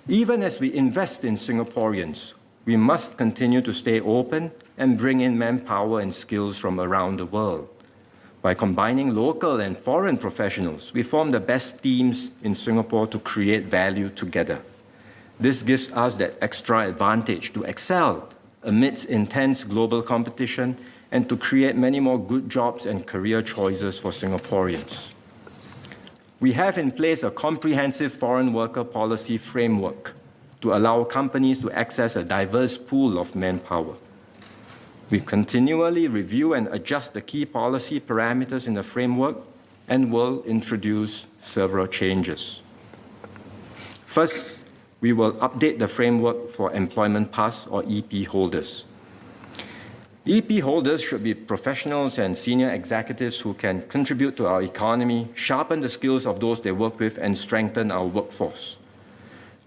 Even as we invest in Singaporeans, we must continue to stay open and bring in manpower and skills from around the world. By combining local and foreign professionals, we form the best teams in Singapore to create value together. This gives us that extra advantage to excel amidst intense global competition and to create many more good jobs and career choices for Singaporeans. We have in place a comprehensive foreign worker policy framework to allow companies to access a diverse pool of manpower. We continually review and adjust the key policy parameters in the framework and will introduce several changes. First, we will update the framework for employment pass or EP holders. EP holders should be professionals and senior executives who can contribute to our economy, sharpen the skills of those they work with, and strengthen our workforce.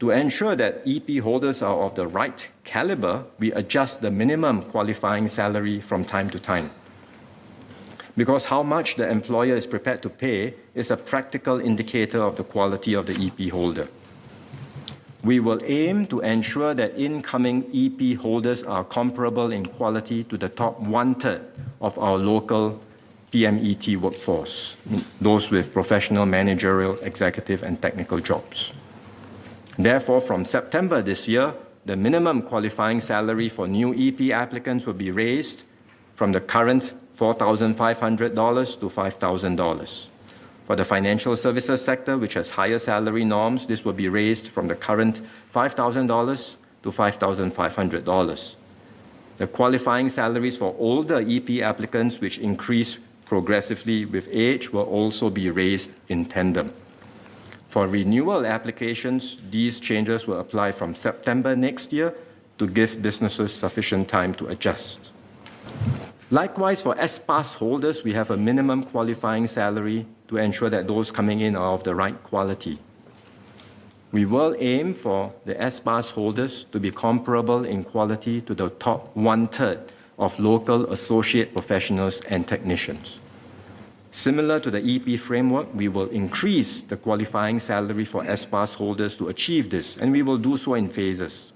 To ensure that EP holders are of the right caliber, we adjust the minimum qualifying salary from time to time. Because how much the employer is prepared to pay is a practical indicator of the quality of the EP holder. We will aim to ensure that incoming EP holders are comparable in quality to the top 1/3 of our local PMET workforce, those with professional, managerial, executive, and technical jobs. Therefore, from September this year, the minimum qualifying salary for new EP applicants will be raised from the current $4,500 to $5,000. For the financial services sector, which has higher salary norms, this will be raised from the current $5,000 to $5,500. The qualifying salaries for older EP applicants, which increase progressively with age, will also be raised in tandem. For renewal applications, these changes will apply from September next year to give businesses sufficient time to adjust. Likewise, for S-Pass holders, we have a minimum qualifying salary to ensure that those coming in are of the right quality. We will aim for the S-Pass holders to be comparable in quality to the top 1/3 of local associate professionals and technicians. Similar to the EP framework, we will increase the qualifying salary for S-Pass holders to achieve this, and we will do so in phases.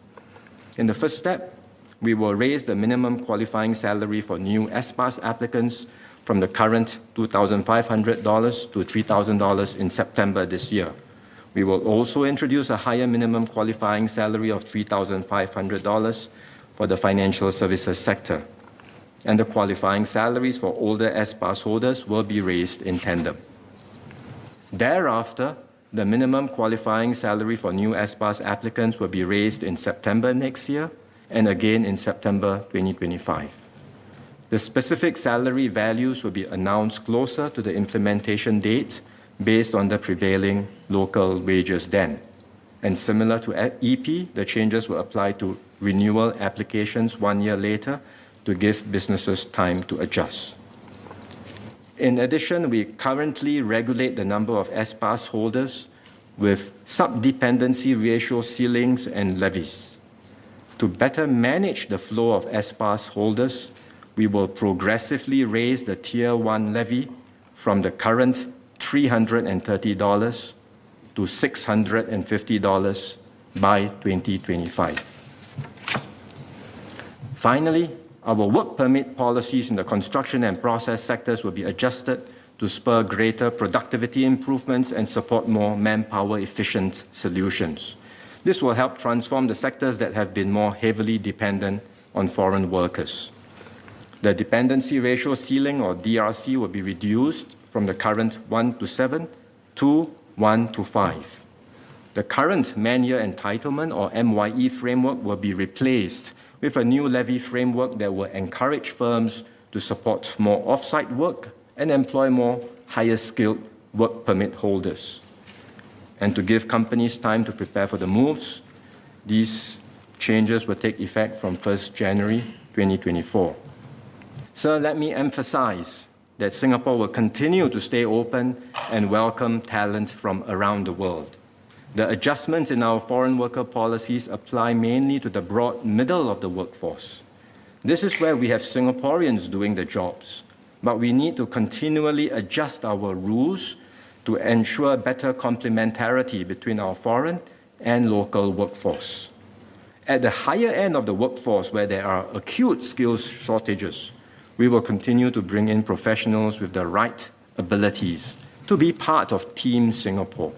In the first step, we will raise the minimum qualifying salary for new S-Pass applicants from the current $2,500 to $3,000 in September this year. We will also introduce a higher minimum qualifying salary of $3,500 for the financial services sector, and the qualifying salaries for older S-Pass holders will be raised in tandem. Thereafter, the minimum qualifying salary for new S-Pass applicants will be raised in September next year and again in September 2025. The specific salary values will be announced closer to the implementation date based on the prevailing local wages then. And similar to EP, the changes will apply to renewal applications 1 year later to give businesses time to adjust. In addition, we currently regulate the number of S-Pass holders with sub-dependency ratio ceilings and levies. To better manage the flow of S-Pass holders, we will progressively raise the Tier 1 levy from the current $330 to $650 by 2025. Finally, our work permit policies in the construction and process sectors will be adjusted to spur greater productivity improvements and support more manpower-efficient solutions. This will help transform the sectors that have been more heavily dependent on foreign workers. The dependency ratio ceiling, or DRC, will be reduced from the current 1:7 to 1:5. The current man-year entitlement, or MYE framework, will be replaced with a new levy framework that will encourage firms to support more off-site work and employ more higher-skilled work permit holders. And to give companies time to prepare for the moves, these changes will take effect from 1st January 2024. Sir, let me emphasize that Singapore will continue to stay open and welcome talent from around the world. The adjustments in our foreign worker policies apply mainly to the broad middle of the workforce. This is where we have Singaporeans doing the jobs, but we need to continually adjust our rules to ensure better complementarity between our foreign and local workforce. At the higher end of the workforce, where there are acute skills shortages, we will continue to bring in professionals with the right abilities to be part of Team Singapore.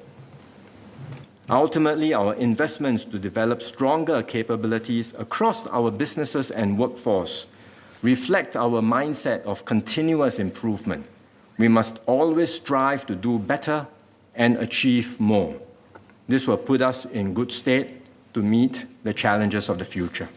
Ultimately, our investments to develop stronger capabilities across our businesses and workforce reflect our mindset of continuous improvement. We must always strive to do better and achieve more. This will put us in good stead to meet the challenges of the future.